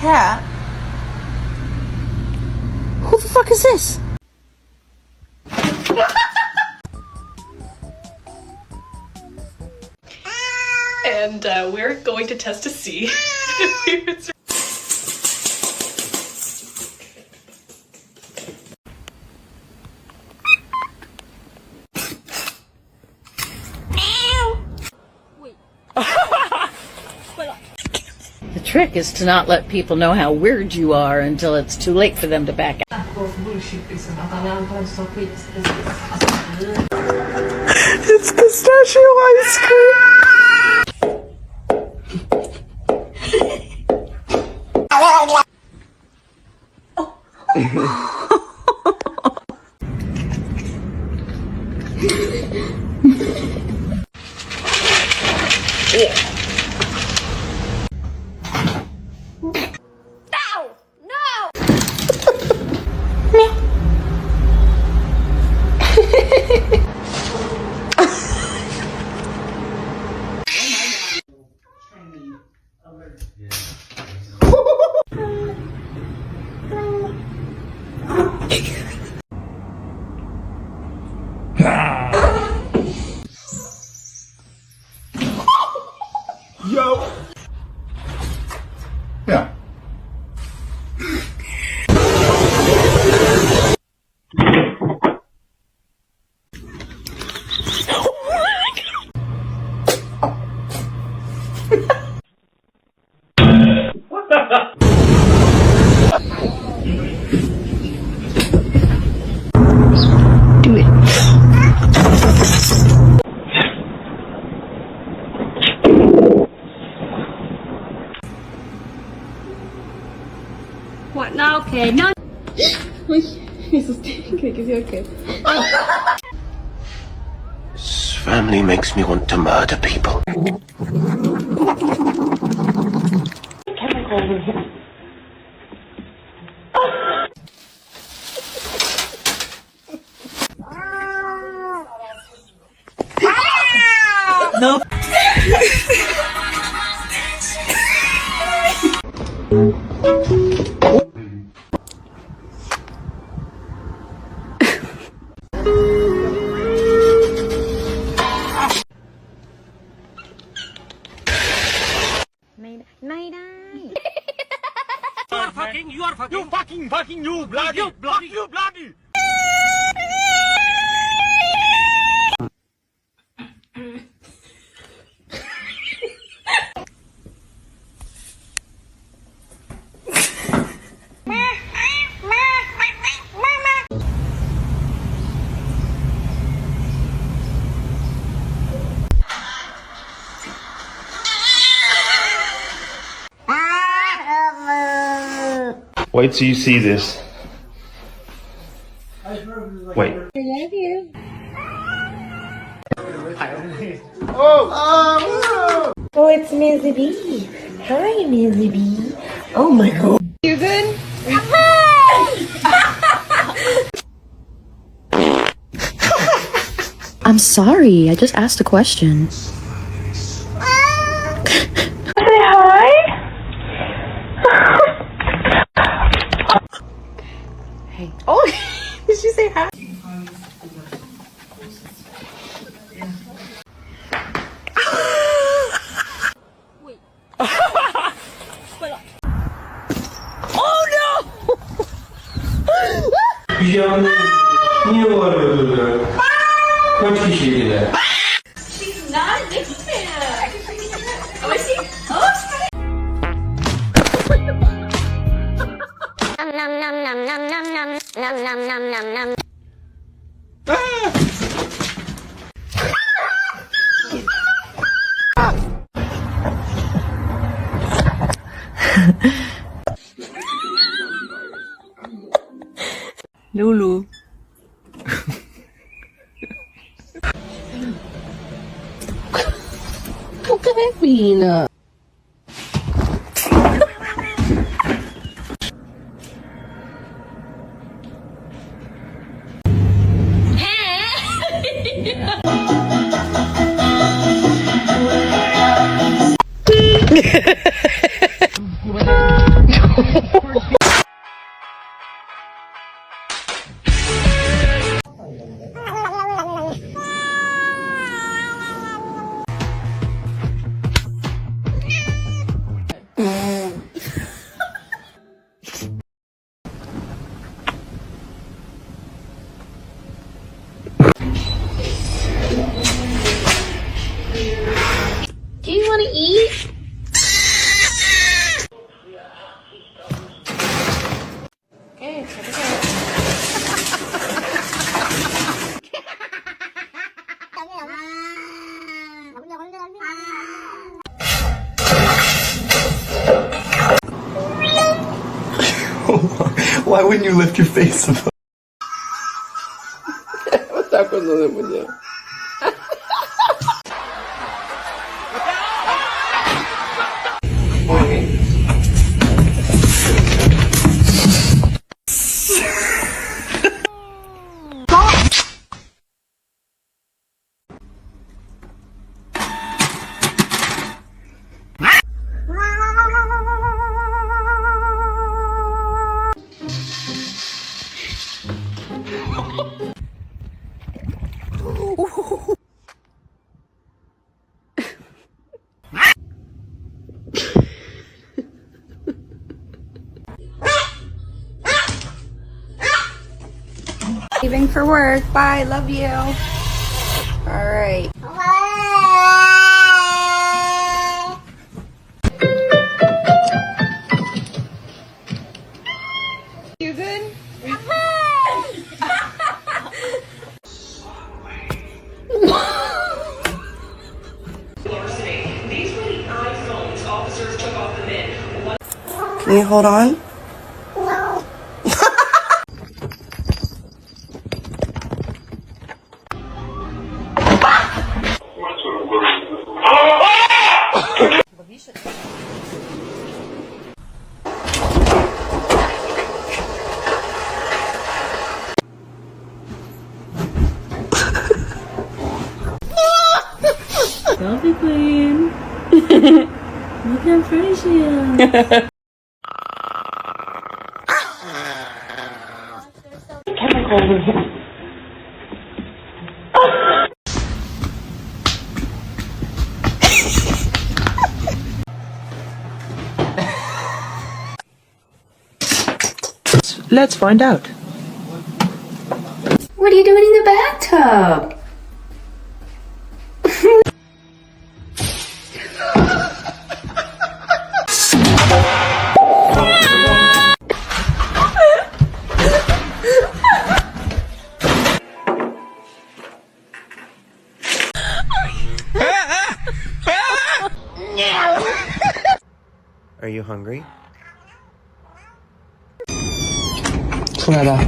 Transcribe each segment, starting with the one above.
cat? Who the fuck is this? And we're going to test to see if we would survive. The trick is to not let people know how weird you are until it's too late for them to back out. It's pistachio ice cream! Yo! Yeah. Do it. What now? Okay, no. Uy, me asusté. Creí que sí, ok. This family makes me want to murder people. No. You bloody! Wait till you see this. Wait. I love you. Oh, it's Mizzy B. Hi, Mizzy B. Oh my god. You good? I'm sorry, I just asked a question. Hey. Oh, did she say hi? Niye bağırıyordu? Kaç kişiydi? She's not a big fan. Oh, is she? Oh, sorry. Lulu. Pina. Why wouldn't you lift your face above? Está cuando de muñeco. Leaving for work. Bye. Love you. All right. You good? Can you hold on? Selfie queen. Look how pretty she is. Let's find out. What are you doing in the bathtub? Are you hungry? Cradle.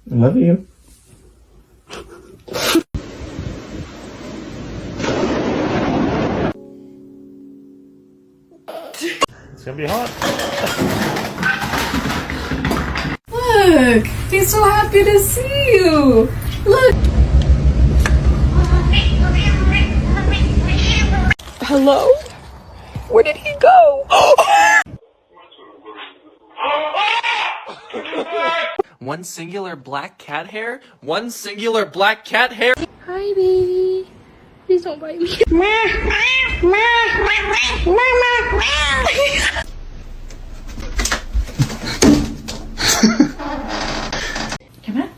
I love you. It's gonna be hot. Look, he's so happy to see you. Look. Hello? Where did he go? One singular black cat hair? One singular black cat hair? Hi, baby. Please don't bite me. Come on.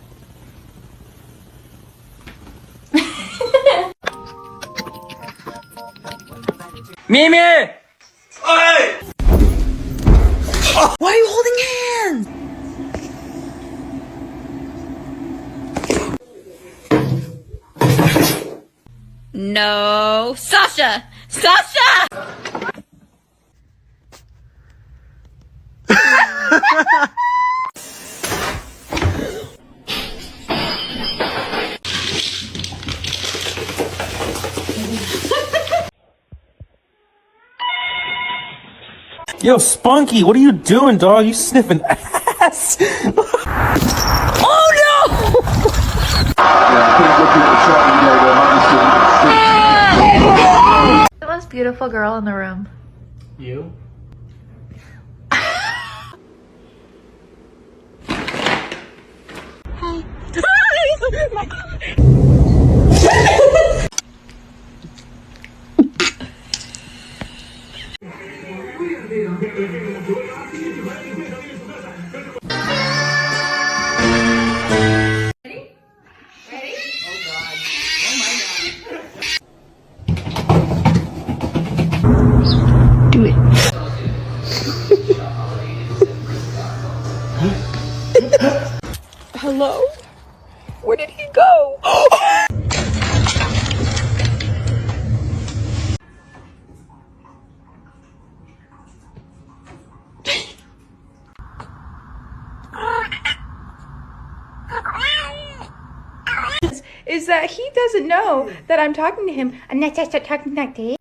Mimi! Hey! Why are you holding hands? No. Sasha! Sasha! Yo, Spunky, what are you doing, dog? You sniffing ass? The most beautiful girl in the room. You? Where did he go? Is that he doesn't know that I'm talking to him. I'm not just talking like this.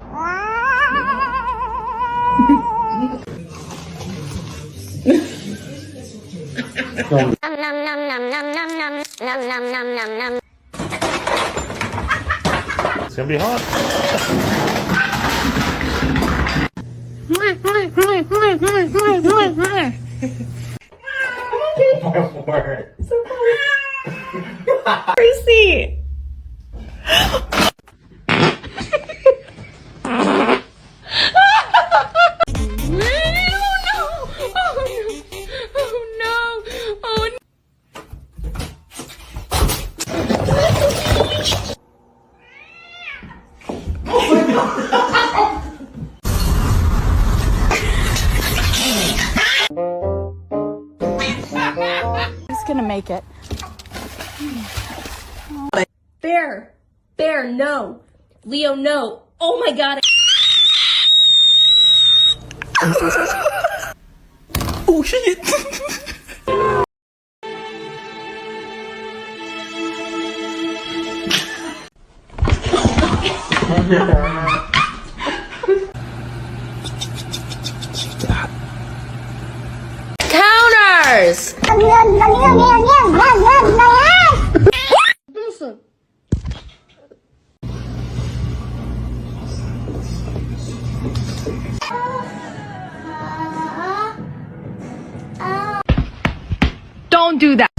It's gonna be hot. Crazy. Gonna make it. Bear. Bear, no. Leo, no. Oh my god. Oh shit. Counters! Don't do that.